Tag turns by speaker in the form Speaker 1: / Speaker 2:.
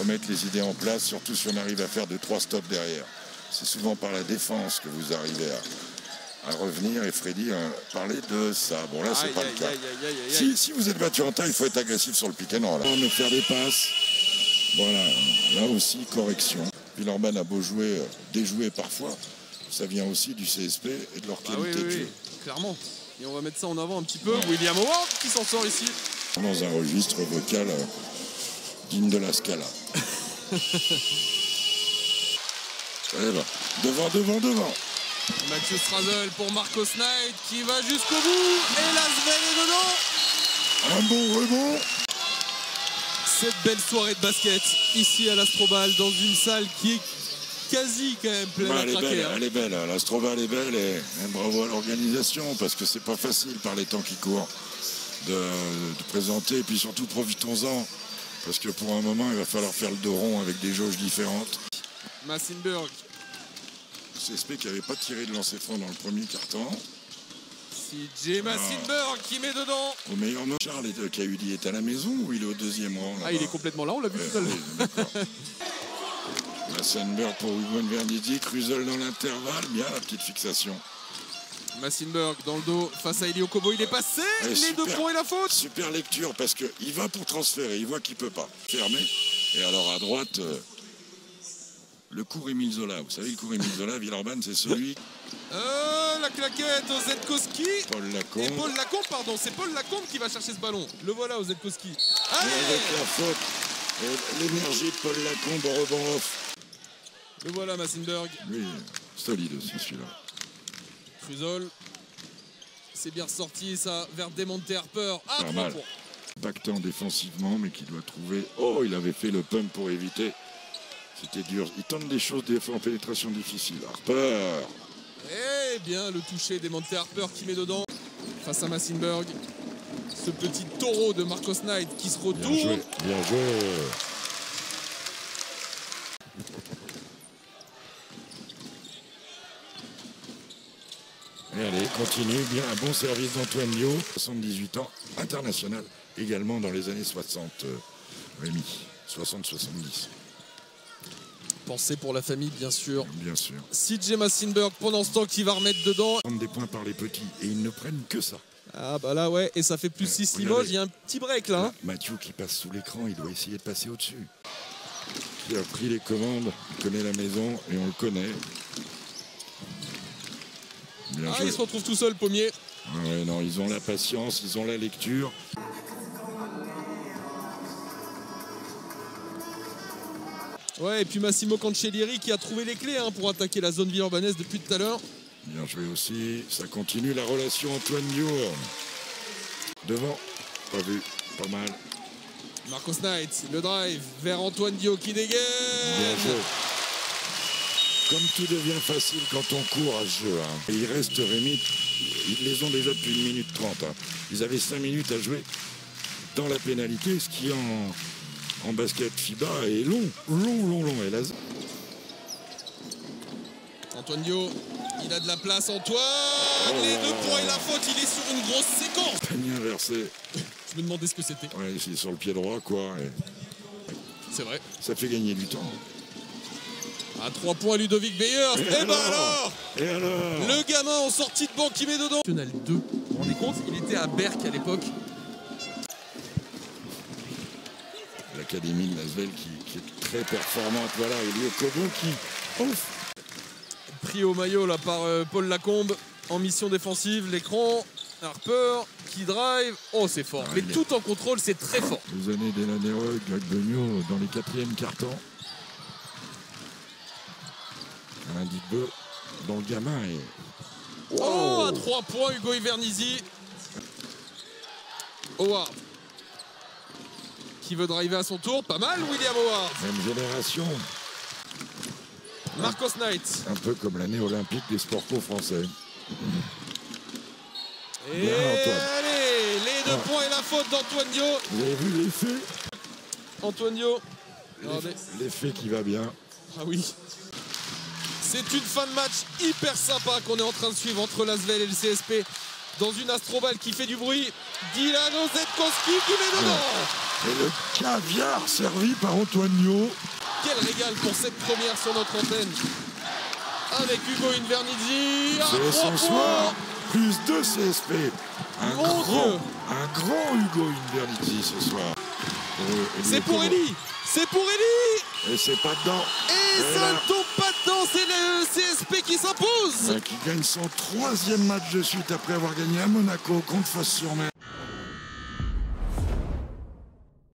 Speaker 1: remettre les idées en place, surtout si on arrive à faire 2-3 stops derrière. C'est souvent par la défense que vous arrivez à revenir, et Freddy parlait de ça. Bon, là, c'est pas le cas. Si vous êtes battu en taille, il faut être agressif sur le pick and roll. On va faire des passes. Voilà, là aussi, correction. Villeurbanne a beau jouer, déjouer parfois, ça vient aussi du CSP et de leur qualité de jeu.
Speaker 2: Clairement. Et on va mettre ça en avant un petit peu. William Howard qui s'en sort ici.
Speaker 1: Dans un registre vocal digne de la Scala. Allez, va. Devant.
Speaker 2: Mathieu Strazel pour Marcos Knight qui va jusqu'au bout. Et l'Asvel est dedans.
Speaker 1: Un bon rebond.
Speaker 2: Cette belle soirée de basket ici à l'Astrobal dans une salle qui est quasi quand même pleine à craquer.
Speaker 1: Elle est belle, l'Astrobal est belle, et bravo à l'organisation, parce que c'est pas facile par les temps qui courent de présenter, et puis surtout profitons-en, parce que pour un moment il va falloir faire le dos rond avec des jauges différentes.
Speaker 2: Massenburg.
Speaker 1: CSP qui n'avait pas tiré de lancer franc dans le premier carton.
Speaker 2: CJ Massenburg qui met dedans.
Speaker 1: Au meilleur moment, Charles Cahudi est à la maison ou il est au deuxième rang?
Speaker 2: Il est complètement là, on l'a vu tout à l'heure.
Speaker 1: Massenburg pour Hugo Vernizzi, Cruzel dans l'intervalle, bien la petite fixation.
Speaker 2: Massenburg dans le dos face à Elio Kobo, il est passé, les 2 points et la faute.
Speaker 1: Super lecture, parce qu'il va pour transférer, il voit qu'il ne peut pas. Fermé. Et alors à droite, le cours Émile Zola. Vous savez, le cours Émile Zola, Villeurbanne, c'est celui...
Speaker 2: La claquette au Zetkowski.
Speaker 1: Paul Lacombe.
Speaker 2: Et Paul Lacombe, pardon, c'est Paul Lacombe qui va chercher ce ballon. Le voilà au Zetkowski.
Speaker 1: Avec la faute, l'énergie de Paul Lacombe au rebond off.
Speaker 2: Le voilà Massenburg.
Speaker 1: Oui, solide aussi celui-là.
Speaker 2: Cruzol. C'est bien ressorti ça vers Demonte Harper.
Speaker 1: Pas mal. Impactant défensivement, mais qui doit trouver... Oh, il avait fait le pump pour éviter. C'était dur. Il tente des choses des fois en pénétration difficile. Harper.
Speaker 2: Eh bien, le toucher Demonte Harper qui met dedans. Face à Massenburg. Ce petit taureau de Marcos Knight qui se retourne.
Speaker 1: Bien joué. Et allez, continue. Bien, un bon service d'Antoine Dio. 78 ans, international. Également dans les années 60, Rémi. 60-70.
Speaker 2: Pensée pour la famille, bien sûr.
Speaker 1: Bien sûr.
Speaker 2: CJ Massenburg, pendant ce temps, qui va remettre dedans.
Speaker 1: Prendre des points par les petits. Et ils ne prennent que ça.
Speaker 2: Ah bah là, ouais. Et ça fait plus 6 Limoges. Il y a un petit break, là. Hein.
Speaker 1: Mathieu qui passe sous l'écran, il doit essayer de passer au-dessus. Qui a pris les commandes, il connaît la maison et on le connaît. Bien joué.
Speaker 2: Il se retrouve tout seul, Pommier.
Speaker 1: Ouais, non, ils ont la patience, ils ont la lecture.
Speaker 2: Ouais, et puis Massimo Cancellieri qui a trouvé les clés pour attaquer la zone villeurbanaise depuis tout à l'heure.
Speaker 1: Bien joué aussi. Ça continue la relation Antoine Dio. Devant. Pas vu. Pas mal.
Speaker 2: Marcos Knight, le drive vers Antoine Dio qui dégaine.
Speaker 1: Bien joué. Comme tout devient facile quand on court à ce jeu. Et il reste Rémi. Ils les ont déjà depuis 1 minute 30. Ils avaient 5 minutes à jouer dans la pénalité, ce qui en basket FIBA est long. Et là...
Speaker 2: Antoine Dio, il a de la place, Antoine. Les 2 points et la faute, il est sur une grosse séquence.
Speaker 1: Panier inversé.
Speaker 2: Je me demandais ce que c'était.
Speaker 1: Ouais, c'est sur le pied droit, quoi.
Speaker 2: C'est vrai.
Speaker 1: Ça fait gagner du temps.
Speaker 2: À 3 points, Ludovic Beyers. Et bah alors
Speaker 1: alors
Speaker 2: le gamin en sortie de banc qui met dedans. National 2, vous vous rendez compte? Il était à Berck à l'époque.
Speaker 1: L'académie de Lasvel qui est très performante. Voilà, Elio Kobo qui... Ouf.
Speaker 2: Pris au maillot là par Paul Lacombe en mission défensive. L'écran, Harper qui drive. Oh, c'est fort. Mais tout en contrôle, c'est très fort.
Speaker 1: Les années d'Elanero, Greg Beugnot dans les 4e cartons. Un dit peu dans le gamin. Et...
Speaker 2: Oh, à 3 points, Hugo Vernizzi. Howard qui veut driver à son tour. Pas mal, William Howard.
Speaker 1: Même génération.
Speaker 2: Marcos Knight.
Speaker 1: Un peu comme l'année olympique des sports co-français.
Speaker 2: Et allez, les 2 points et la faute d'Antoine Dio.
Speaker 1: Vous avez vu l'effet?
Speaker 2: Antoine Dio.
Speaker 1: L'effet qui va bien.
Speaker 2: Ah oui. C'est une fin de match hyper sympa qu'on est en train de suivre entre l'Asvel et le CSP. dans une astroballe qui fait du bruit. Dylan Osetkowski qui met dedans.
Speaker 1: Et le caviar servi par Antoinio.
Speaker 2: Quel régal pour cette première sur notre antenne. Avec Hugo Invernizzi.
Speaker 1: C'est son soir. Plus 2 CSP. Un grand Hugo Invernizzi ce soir.
Speaker 2: C'est pour Eli. C'est pour Eli.
Speaker 1: Et c'est pas dedans.
Speaker 2: Et ça ne tombe pas dedans. C'est le CSP qui s'impose.
Speaker 1: Qui gagne son 3e match de suite après avoir gagné à Monaco contre Fos-sur-Mer.